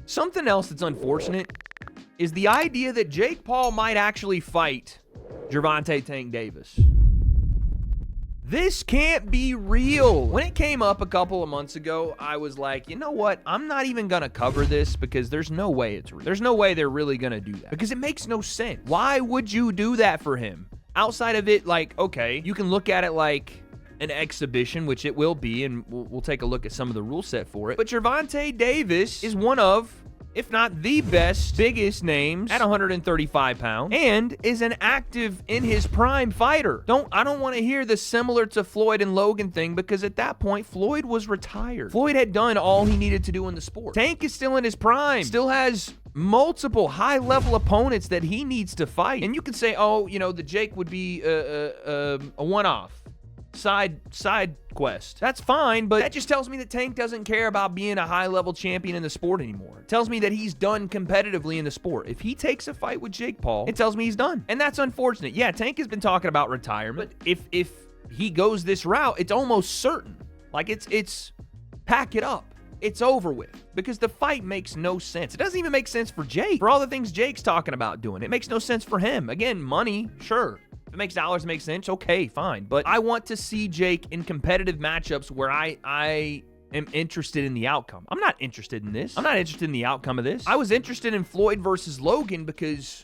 Something else that's unfortunate is the idea that Jake Paul might actually fight Gervonta Tank Davis. This can't be real. When it came up a couple of months ago, I was like, you know what? I'm not even going to cover this because there's no way it's real. There's no way they're really going to do that because it makes no sense. Why would you do that for him? Outside of it, like, okay, you can look at it like an exhibition, which it will be, and we'll take a look at some of the rule set for it. But Gervonta Davis is one of, if not the best, biggest names at 135 pounds and is an active in his prime fighter. I don't want to hear the similar to Floyd and Logan thing because at that point, Floyd was retired. Floyd had done all he needed to do in the sport. Tank is still in his prime, still has multiple high-level opponents that he needs to fight. And you can say, oh, you know, the Jake would be a one-off. Side quest. That's fine, but that just tells me that Tank doesn't care about being a high-level champion in the sport anymore. It tells me that he's done competitively in the sport. If he takes a fight with Jake Paul, it tells me he's done. And that's unfortunate. Yeah, Tank has been talking about retirement, but if he goes this route, it's almost certain. Like, it's pack it up. It's over with because the fight makes no sense. It doesn't even make sense for Jake. For all the things Jake's talking about doing, it makes no sense for him. Again, money, sure. If it makes dollars make sense, okay, fine. But I want to see Jake in competitive matchups where I am interested in the outcome. I'm not interested in this. I'm not interested in the outcome of this. I was interested in Floyd versus Logan because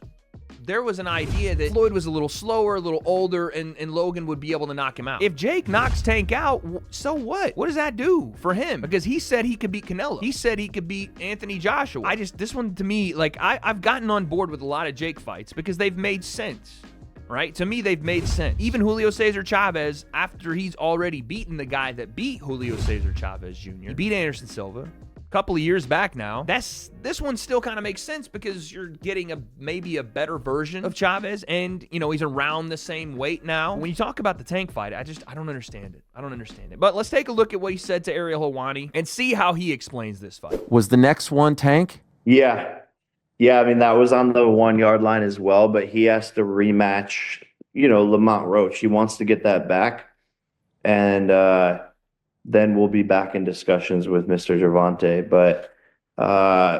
there was an idea that Floyd was a little slower, a little older, and Logan would be able to knock him out. If Jake knocks Tank out, so what? What does that do for him? Because he said he could beat Canelo. He said he could beat Anthony Joshua. This one to me, like, I've gotten on board with a lot of Jake fights because they've made sense. Right? To me, they've made sense. Even Julio Cesar Chavez, after he's already beaten the guy that beat Julio Cesar Chavez Jr., he beat Anderson Silva a couple of years back now. This one still kind of makes sense because you're getting maybe a better version of Chavez, and you know he's around the same weight now. When you talk about the Tank fight, I don't understand it. I don't understand it. But let's take a look at what he said to Ariel Helwani and see how he explains this fight. Was the next one Tank? Yeah, I mean, that was on the 1 yard line as well, but he has to rematch, you know, Lamont Roach. He wants to get that back. And then we'll be back in discussions with Mr. Gervonta. But,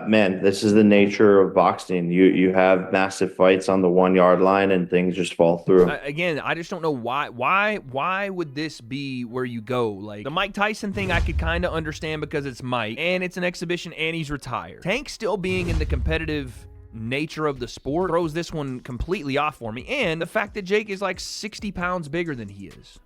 man, this is the nature of boxing. You have massive fights on the 1 yard line and things just fall through. Again, I just don't know why would this be where you go? Like the Mike Tyson thing, I could kind of understand because it's Mike and it's an exhibition and he's retired. Tank still being in the competitive nature of the sport throws this one completely off for me. And the fact that Jake is like 60 pounds bigger than he is.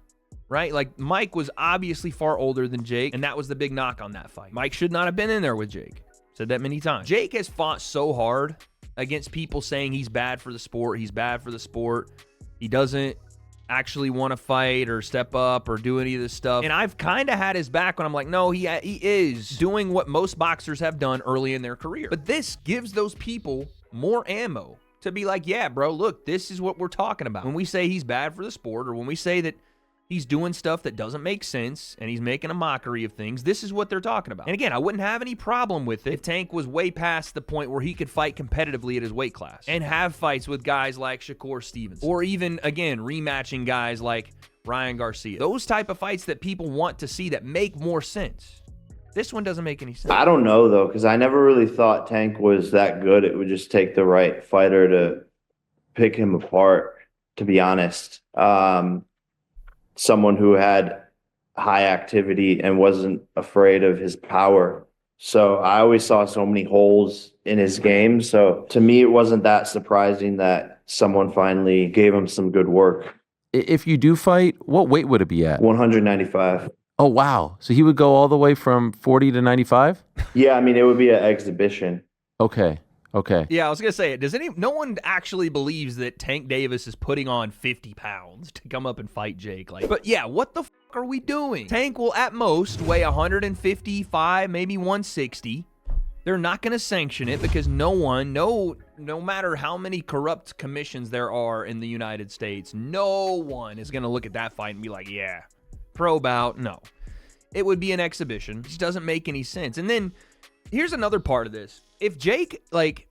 Right? Like Mike was obviously far older than Jake, and that was the big knock on that fight. Mike should not have been in there with Jake. Said that many times. Jake has fought so hard against people saying he's bad for the sport. He's bad for the sport. He doesn't actually want to fight or step up or do any of this stuff. And I've kind of had his back when I'm like, no, he is doing what most boxers have done early in their career. But this gives those people more ammo to be like, yeah, bro, look, this is what we're talking about. When we say he's bad for the sport or when we say that he's doing stuff that doesn't make sense and he's making a mockery of things, this is what they're talking about. And again, I wouldn't have any problem with it if Tank was way past the point where he could fight competitively at his weight class and have fights with guys like Shakur Stevenson or even, again, rematching guys like Ryan Garcia. Those type of fights that people want to see that make more sense. This one doesn't make any sense. I don't know, though, because I never really thought Tank was that good. It would just take the right fighter to pick him apart, to be honest. Someone who had high activity and wasn't afraid of his power. So I always saw so many holes in his game. So to me, it wasn't that surprising that someone finally gave him some good work. If you do fight, what weight would it be at? 195. Oh, wow. So he would go all the way from 40 to 95? Yeah, I mean, it would be an exhibition. Okay. Yeah, I was going to say, no one actually believes that Tank Davis is putting on 50 pounds to come up and fight Jake. But yeah, what the fuck are we doing? Tank will at most weigh 155, maybe 160. They're not going to sanction it because no matter how many corrupt commissions there are in the United States, no one is going to look at that fight and be like, yeah, pro bout. No. It would be an exhibition. It just doesn't make any sense. And then here's another part of this. If Jake, like,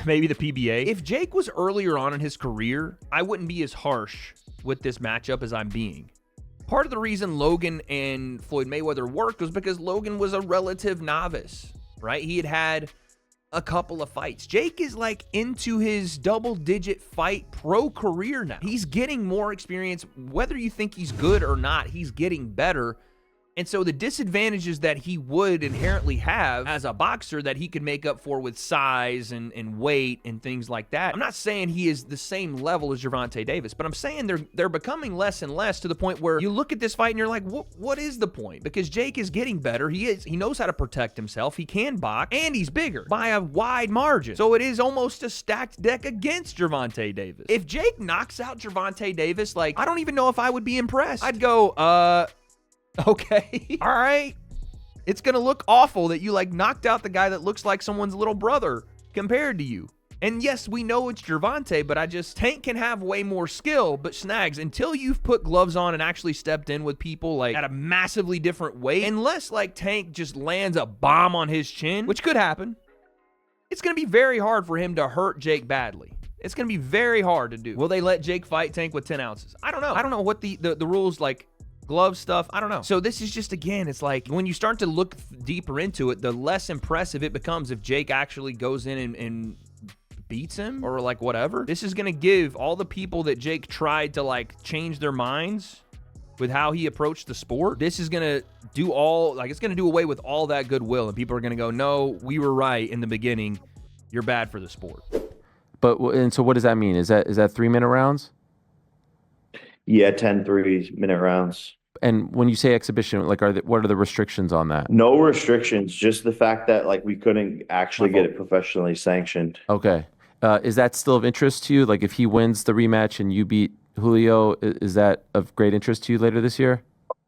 maybe the PBA, if Jake was earlier on in his career, I wouldn't be as harsh with this matchup as I'm being. Part of the reason Logan and Floyd Mayweather worked was because Logan was a relative novice, right? He had a couple of fights. Jake is like into his double-digit fight pro career now. He's getting more experience. Whether you think he's good or not, he's getting better. And so the disadvantages that he would inherently have as a boxer that he could make up for with size and weight and things like that. I'm not saying he is the same level as Gervonta Davis, but I'm saying they're becoming less and less to the point where you look at this fight and you're like, what is the point? Because Jake is getting better. He knows how to protect himself. He can box, and he's bigger by a wide margin. So it is almost a stacked deck against Gervonta Davis. If Jake knocks out Gervonta Davis, like, I don't even know if I would be impressed. I'd go, okay. All right. It's going to look awful that you like knocked out the guy that looks like someone's little brother compared to you. And yes, we know it's Gervonta, but Tank can have way more skill, but Snags, until you've put gloves on and actually stepped in with people like at a massively different weight, unless like Tank just lands a bomb on his chin, which could happen, it's going to be very hard for him to hurt Jake badly. It's going to be very hard to do. Will they let Jake fight Tank with 10 ounces? I don't know. I don't know what the rules like. Glove stuff, I don't know. So this is just, again, it's like when you start to look deeper into it, the less impressive it becomes if Jake actually goes in and beats him or like whatever. This is going to give all the people that Jake tried to like change their minds with how he approached the sport. This is going to do it's going to do away with all that goodwill, and people are going to go, no, we were right in the beginning. You're bad for the sport. And so what does that mean? Is that 3-minute rounds? Yeah, 10 3-minute rounds. And when you say exhibition, like, what are the restrictions on that? No restrictions, just the fact that like we couldn't actually get it professionally sanctioned. Okay. Is that still of interest to you? Like, if he wins the rematch and you beat Julio, is that of great interest to you later this year?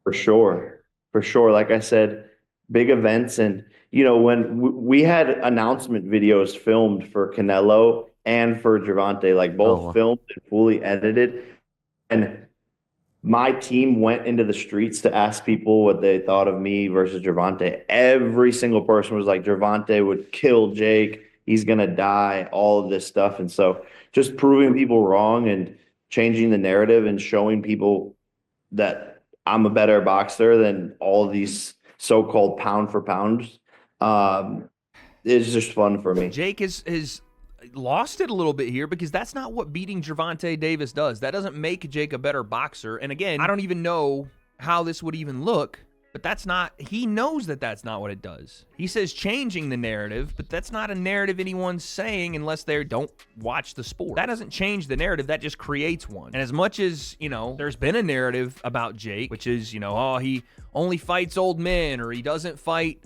For sure. Like I said, big events. And, you know, when we had announcement videos filmed for Canelo and for Gervonta, like both filmed and fully edited. And my team went into the streets to ask people what they thought of me versus Gervonta. Every single person was like, Gervonta would kill Jake. He's going to die, all of this stuff. And so just proving people wrong and changing the narrative and showing people that I'm a better boxer than all of these so-called pound for pounds is just fun for me. Jake is lost it a little bit here because that's not what beating Gervonta Davis does. That doesn't make Jake a better boxer. And again, I don't even know how this would even look, but he knows that that's not what it does. He says changing the narrative, but that's not a narrative anyone's saying unless they don't watch the sport. That doesn't change the narrative. That just creates one. And as much as, you know, there's been a narrative about Jake, which is, you know, oh, he only fights old men, or he doesn't fight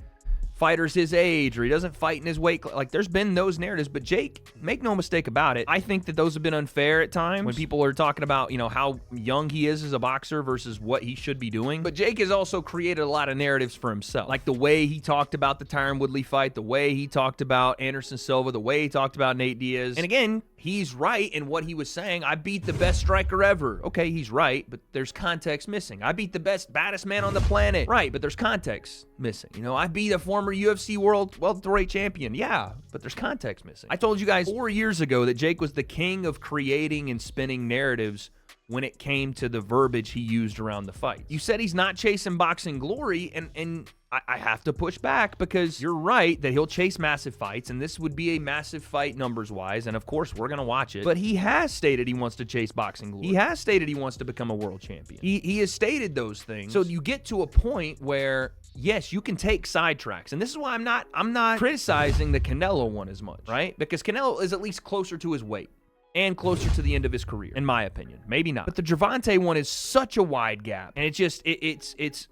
fighters his age, or he doesn't fight in his weight. Like, there's been those narratives, but Jake, make no mistake about it, I think that those have been unfair at times when people are talking about, you know, how young he is as a boxer versus what he should be doing. But Jake has also created a lot of narratives for himself, like the way he talked about the Tyron Woodley fight, the way he talked about Anderson Silva, the way he talked about Nate Diaz. And again, he's right in what he was saying. I beat the best striker ever. Okay, he's right, but there's context missing. I beat the baddest man on the planet. Right, but there's context missing. You know, I beat a former UFC world welterweight champion. Yeah, but there's context missing. I told you guys 4 years ago that Jake was the king of creating and spinning narratives when it came to the verbiage he used around the fight. You said he's not chasing boxing glory, and I have to push back because you're right that he'll chase massive fights, and this would be a massive fight numbers-wise, and of course, we're going to watch it. But he has stated he wants to chase boxing glory. He has stated he wants to become a world champion. He has stated those things. So you get to a point where, yes, you can take sidetracks, and this is why I'm not criticizing the Canelo one as much, right? Because Canelo is at least closer to his weight and closer to the end of his career, in my opinion. Maybe not. But the Gervonta one is such a wide gap, and it's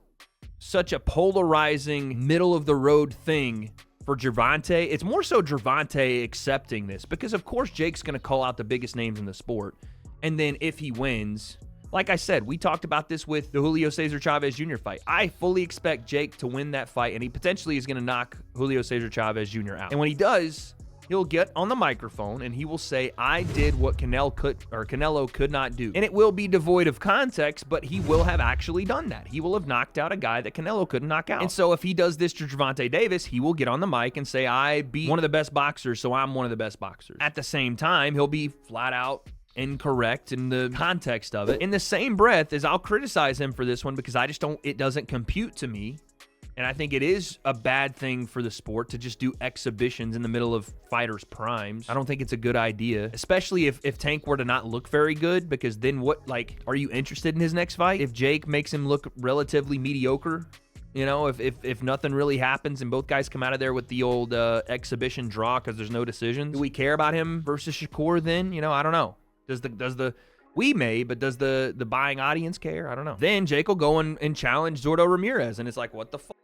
such a polarizing, middle-of-the-road thing for Gervonta. It's more so Gervonta accepting this, because of course Jake's going to call out the biggest names in the sport, and then if he wins, like I said, we talked about this with the Julio Cesar Chavez Jr. fight. I fully expect Jake to win that fight, and he potentially is going to knock Julio Cesar Chavez Jr. out. And when he does, he'll get on the microphone and he will say, I did what Canelo could not do. And it will be devoid of context, but he will have actually done that. He will have knocked out a guy that Canelo couldn't knock out. And so if he does this to Gervonta Davis, he will get on the mic and say, I beat one of the best boxers, so I'm one of the best boxers. At the same time, he'll be flat out incorrect in the context of it. In the same breath as I'll criticize him for this one because it doesn't compute to me. And I think it is a bad thing for the sport to just do exhibitions in the middle of fighters' primes. I don't think it's a good idea, especially if Tank were to not look very good, because then what, like, are you interested in his next fight? If Jake makes him look relatively mediocre, you know, if nothing really happens and both guys come out of there with the old exhibition draw because there's no decisions, do we care about him versus Shakur then? You know, I don't know. We may, but does the buying audience care? I don't know. Then Jake will go and challenge Zordo Ramirez, and it's like, what the fuck?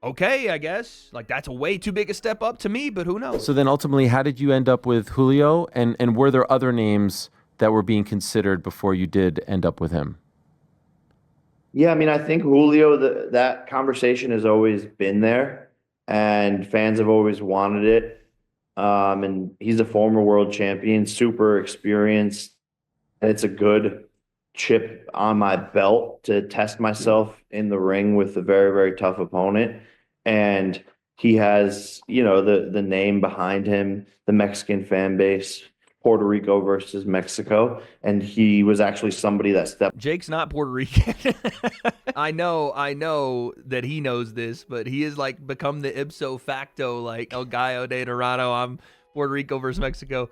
Okay, I guess. Like, that's a way too big a step up to me, but who knows? So then ultimately, how did you end up with Julio? And were there other names that were being considered before you did end up with him? Yeah, I mean, I think Julio, that conversation has always been there, and fans have always wanted it. And he's a former world champion, super experienced, and it's a good chip on my belt to test myself in the ring with a very, very tough opponent. And he has, you know, the name behind him, the Mexican fan base, Puerto Rico versus Mexico. And he was actually somebody that stepped. Jake's not Puerto Rican. I know that he knows this, but he is like become the ipso facto, like El Gallo de Dorado. I'm Puerto Rico versus Mexico.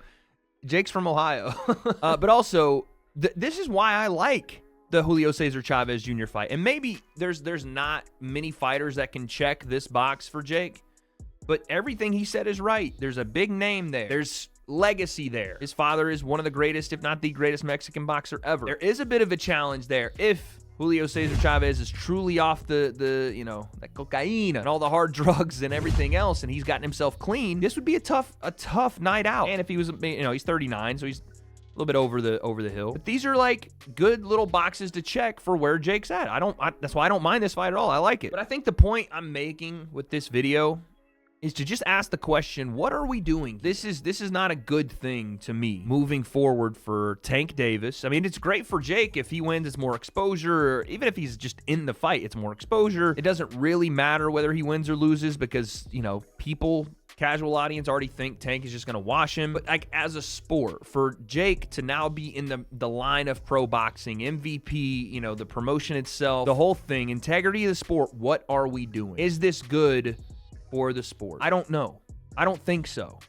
Jake's from Ohio. But also, this is why I like the Julio Cesar Chavez Jr. fight. And maybe there's not many fighters that can check this box for Jake, but everything he said is right. There's a big name there. There's legacy there. His father is one of the greatest, if not the greatest Mexican boxer ever. There is a bit of a challenge there. If Julio Cesar Chavez is truly off the you know, that cocaine and all the hard drugs and everything else, and he's gotten himself clean, this would be a tough night out. And if he was, you know, he's 39, so he's a little bit over the hill. But these are like good little boxes to check for where Jake's at. That's why I don't mind this fight at all. I like it. But I think the point I'm making with this video is to just ask the question, what are we doing? This is not a good thing to me moving forward for Tank Davis. I mean, it's great for Jake. If he wins, it's more exposure. Even if he's just in the fight, it's more exposure. It doesn't really matter whether he wins or loses because, you know, casual audience already think Tank is just going to wash him. But like as a sport, for Jake to now be in the line of pro boxing, MVP, you know, the promotion itself, the whole thing, integrity of the sport, what are we doing? Is this good for the sport? I don't know. I don't think so.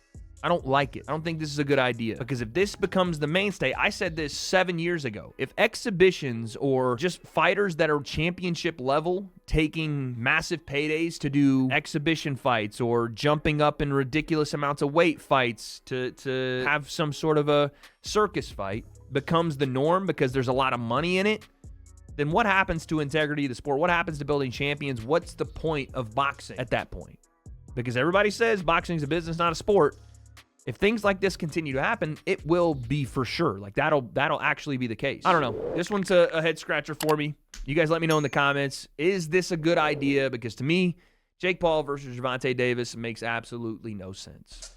I don't like it. I don't think this is a good idea, because if this becomes the mainstay, I said this 7 years ago, if exhibitions or just fighters that are championship level taking massive paydays to do exhibition fights or jumping up in ridiculous amounts of weight fights to have some sort of a circus fight becomes the norm because there's a lot of money in it, then what happens to integrity of the sport? What happens to building champions? What's the point of boxing at that point? Because everybody says boxing is a business, not a sport. If things like this continue to happen, it will be for sure. Like that'll actually be the case. I don't know. This one's a head scratcher for me. You guys let me know in the comments. Is this a good idea? Because to me, Jake Paul versus Gervonta Davis makes absolutely no sense.